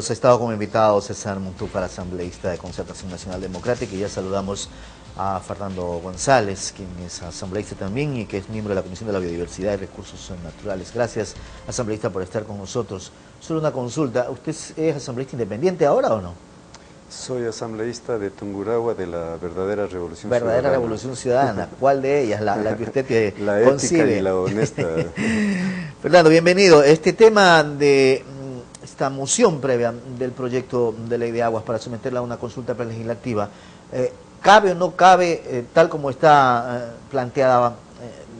Hemos estado como invitado César Montúfar, asambleísta de Concertación Nacional Democrática, y ya saludamos a Fernando González, quien es asambleísta también y que es miembro de la Comisión de la Biodiversidad y Recursos Naturales. Gracias, asambleísta, por estar con nosotros. Solo una consulta, ¿usted es asambleísta independiente ahora o no? Soy asambleísta de Tungurahua, de la Verdadera Revolución Ciudadana. Verdadera Revolución Ciudadana. ¿Cuál de ellas? La que usted la concibe. Ética y la honesta. Fernando, bienvenido. Este tema de esta moción previa del proyecto de ley de aguas para someterla a una consulta prelegislativa, ¿cabe o no cabe tal como está planteada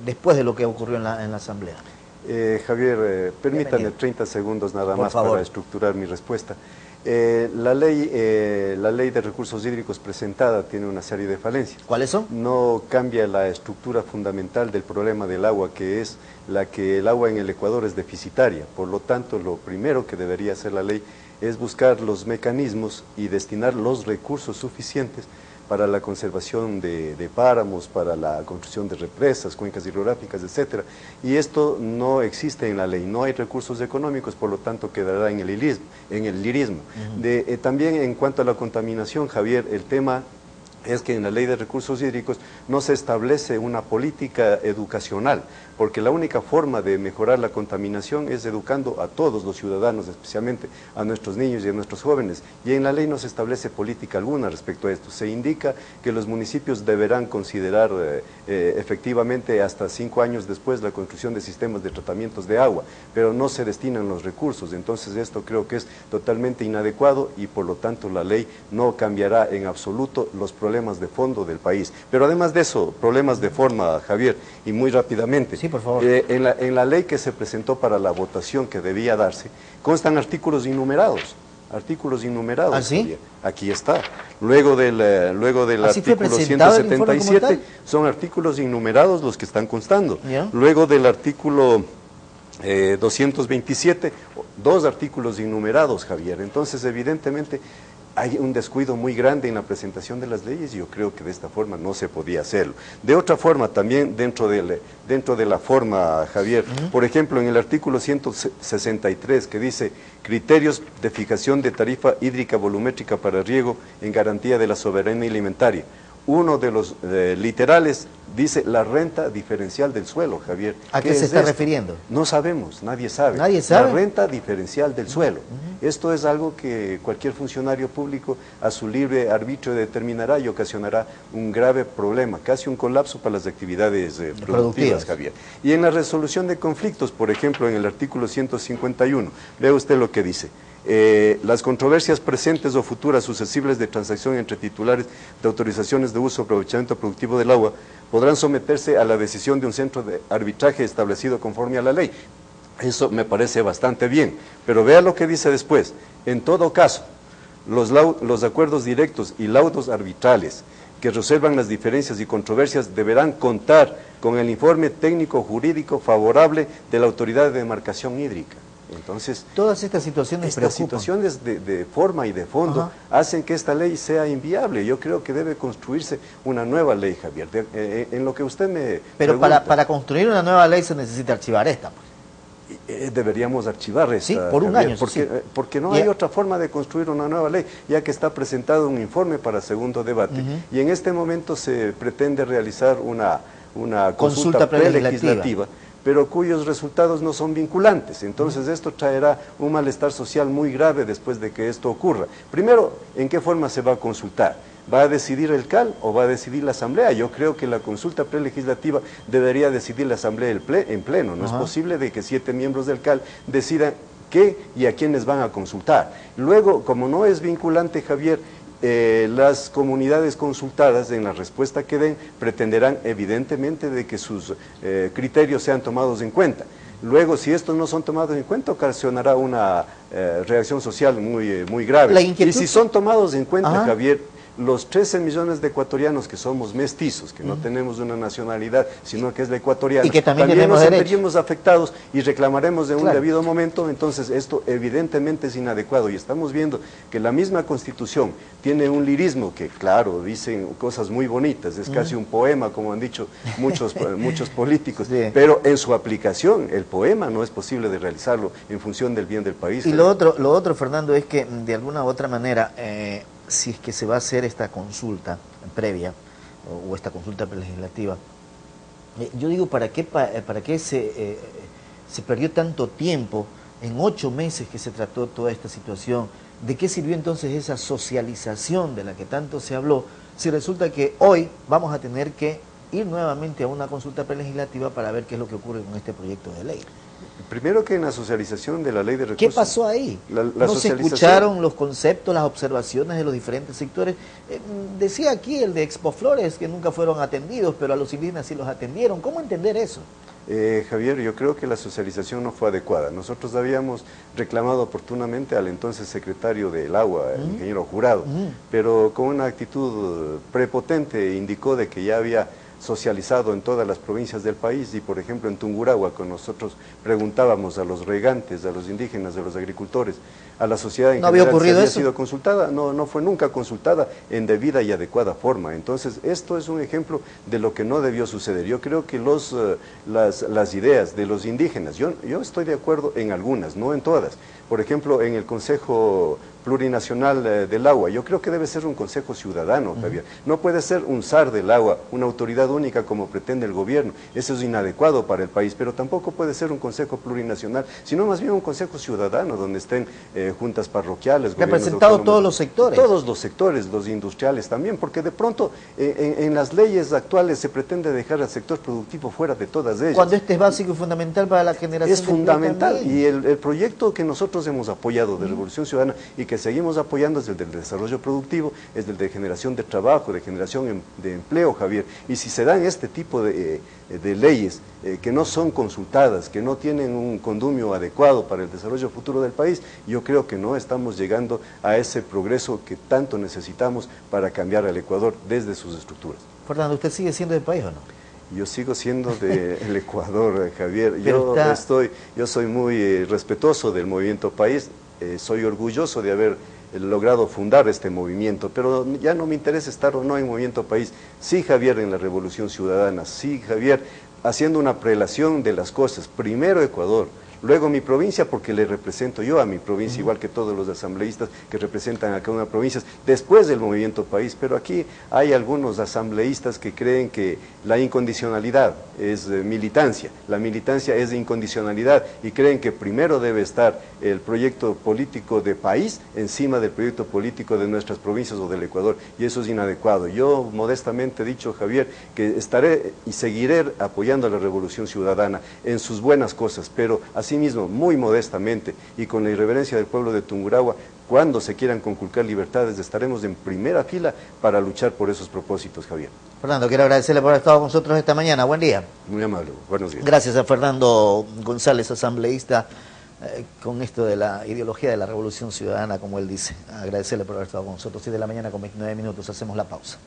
después de lo que ocurrió en la Asamblea? Javier, permítame 30 segundos nada más para estructurar mi respuesta. La ley de recursos hídricos presentada tiene una serie de falencias. ¿Cuáles son? No cambia la estructura fundamental del problema del agua, que es la que el agua en el Ecuador es deficitaria. Por lo tanto, lo primero que debería hacer la ley es buscar los mecanismos y destinar los recursos suficientes para la conservación de páramos, para la construcción de represas, cuencas hidrográficas, etcétera. Y esto no existe en la ley, no hay recursos económicos, por lo tanto quedará en el lirismo. También en cuanto a la contaminación, Javier, el tema es que en la ley de recursos hídricos no se establece una política educacional, porque la única forma de mejorar la contaminación es educando a todos los ciudadanos, especialmente a nuestros niños y a nuestros jóvenes, y en la ley no se establece política alguna respecto a esto. Se indica que los municipios deberán considerar efectivamente hasta 5 años después la construcción de sistemas de tratamientos de agua, pero no se destinan los recursos. Entonces esto creo que es totalmente inadecuado y por lo tanto la ley no cambiará en absoluto los problemas de fondo del país. Pero además de eso, problemas de forma, Javier, y muy rápidamente. Sí, por favor. En la ley que se presentó para la votación que debía darse, constan artículos innumerados. Artículos innumerados. ¿Ah, sí? Javier. Aquí está. Luego del artículo 177 son artículos innumerados los que están constando. ¿Ya? Luego del artículo 227, 2 artículos innumerados, Javier. Entonces, evidentemente, hay un descuido muy grande en la presentación de las leyes y yo creo que de esta forma no se podía hacerlo. De otra forma, también dentro de la forma, Javier, por ejemplo, en el artículo 163 que dice criterios de fijación de tarifa hídrica volumétrica para riego en garantía de la soberanía alimentaria. Uno de los literales dice la renta diferencial del suelo, Javier. ¿A qué se está refiriendo? No sabemos, nadie sabe. ¿Nadie sabe? La renta diferencial del suelo. Esto es algo que cualquier funcionario público a su libre arbitrio determinará y ocasionará un grave problema, casi un colapso para las actividades productivas, Javier. Y en la resolución de conflictos, por ejemplo, en el artículo 151, vea usted lo que dice. Las controversias presentes o futuras susceptibles de transacción entre titulares de autorizaciones de uso o aprovechamiento productivo del agua podrán someterse a la decisión de un centro de arbitraje establecido conforme a la ley. Eso me parece bastante bien, pero vea lo que dice después. En todo caso, los acuerdos directos y laudos arbitrales que resuelvan las diferencias y controversias deberán contar con el informe técnico jurídico favorable de la autoridad de demarcación hídrica. Entonces, todas estas situaciones de forma y de fondo hacen que esta ley sea inviable. Yo creo que debe construirse una nueva ley, Javier. En lo que usted me Pero pregunta, para construir una nueva ley se necesita archivar esta. deberíamos archivar esta, sí, por un Javier, año. porque no hay otra forma de construir una nueva ley, ya que está presentado un informe para segundo debate. Y en este momento se pretende realizar una consulta prelegislativa, pero cuyos resultados no son vinculantes. Entonces esto traerá un malestar social muy grave después de que esto ocurra. Primero, ¿en qué forma se va a consultar? ¿Va a decidir el CAL o va a decidir la Asamblea? Yo creo que la consulta prelegislativa debería decidir la Asamblea en pleno. No es posible de que 7 miembros del CAL decidan qué y a quiénes van a consultar. Luego, como no es vinculante, Javier, las comunidades consultadas en la respuesta que den pretenderán evidentemente de que sus criterios sean tomados en cuenta. Luego, si estos no son tomados en cuenta, ocasionará una reacción social muy grave. Y si son tomados en cuenta, Javier, los 13 millones de ecuatorianos que somos mestizos, que no tenemos una nacionalidad, sino que es la ecuatoriana, y que también nos derecho. sentiríamos afectados y reclamaremos en un Claro. debido momento. Entonces esto evidentemente es inadecuado y estamos viendo que la misma Constitución tiene un lirismo que, claro, dicen cosas muy bonitas, es casi un poema, como han dicho muchos políticos, Sí. pero en su aplicación el poema no es posible de realizarlo en función del bien del país. Y lo otro, Fernando, es que de alguna u otra manera, si es que se va a hacer esta consulta previa o esta consulta legislativa, yo digo, ¿para qué se perdió tanto tiempo en 8 meses que se trató toda esta situación? ¿De qué sirvió entonces esa socialización de la que tanto se habló, si resulta que hoy vamos a tener que ir nuevamente a una consulta prelegislativa para ver qué es lo que ocurre con este proyecto de ley? Primero que en la socialización de la ley de recursos... ¿Qué pasó ahí? ¿No se escucharon los conceptos, las observaciones de los diferentes sectores? Decía aquí el de Expo Flores que nunca fueron atendidos, pero a los indígenas sí los atendieron. ¿Cómo entender eso? Javier, yo creo que la socialización no fue adecuada. Nosotros habíamos reclamado oportunamente al entonces secretario del Agua, el ingeniero Jurado, pero con una actitud prepotente indicó de que ya había socializado en todas las provincias del país y, por ejemplo, en Tungurahua, cuando nosotros preguntábamos a los regantes, a los indígenas, a los agricultores, a la sociedad en general si había sido consultada, no fue nunca consultada en debida y adecuada forma. Entonces, esto es un ejemplo de lo que no debió suceder. Yo creo que las ideas de los indígenas, yo estoy de acuerdo en algunas, no en todas. Por ejemplo, en el Consejo Plurinacional del Agua, yo creo que debe ser un consejo ciudadano, Javier. No puede ser un SAR del agua, una autoridad única como pretende el gobierno. Eso es inadecuado para el país, pero tampoco puede ser un consejo plurinacional, sino más bien un consejo ciudadano donde estén juntas parroquiales, representados todos los sectores. Todos los sectores, los industriales también, porque de pronto en las leyes actuales se pretende dejar al sector productivo fuera de todas ellas. Cuando este es básico y fundamental para la generación. Es fundamental, y el proyecto que nosotros hemos apoyado de Revolución Ciudadana y que seguimos apoyando es el del desarrollo productivo, es el de generación de trabajo, de generación de empleo, Javier. Y si se dan este tipo de leyes que no son consultadas, que no tienen un condumio adecuado para el desarrollo futuro del país, yo creo que no estamos llegando a ese progreso que tanto necesitamos para cambiar al Ecuador desde sus estructuras. Fernando, ¿usted sigue siendo del país o no? Yo sigo siendo del Ecuador, Javier. Yo soy muy respetuoso del movimiento país, soy orgulloso de haber logrado fundar este movimiento, pero ya no me interesa estar o no en Movimiento País. Sí, Javier, en la Revolución Ciudadana, sí, Javier, haciendo una prelación de las cosas. Primero Ecuador, luego mi provincia, porque le represento yo a mi provincia, igual que todos los asambleístas que representan a cada una provincia, después del Movimiento País. Pero aquí hay algunos asambleístas que creen que la incondicionalidad es militancia, la militancia es incondicionalidad, y creen que primero debe estar el proyecto político de país encima del proyecto político de nuestras provincias o del Ecuador, y eso es inadecuado. Yo modestamente he dicho, Javier, que estaré y seguiré apoyando a la Revolución Ciudadana en sus buenas cosas, pero asimismo, muy modestamente y con la irreverencia del pueblo de Tungurahua, cuando se quieran conculcar libertades, estaremos en primera fila para luchar por esos propósitos, Javier. Fernando, quiero agradecerle por haber estado con nosotros esta mañana. Buen día. Muy amable. Buenos días. Gracias a Fernando González, asambleísta, con esto de la ideología de la Revolución Ciudadana, como él dice. Agradecerle por haber estado con nosotros. 7 de la mañana con 29 minutos. Hacemos la pausa.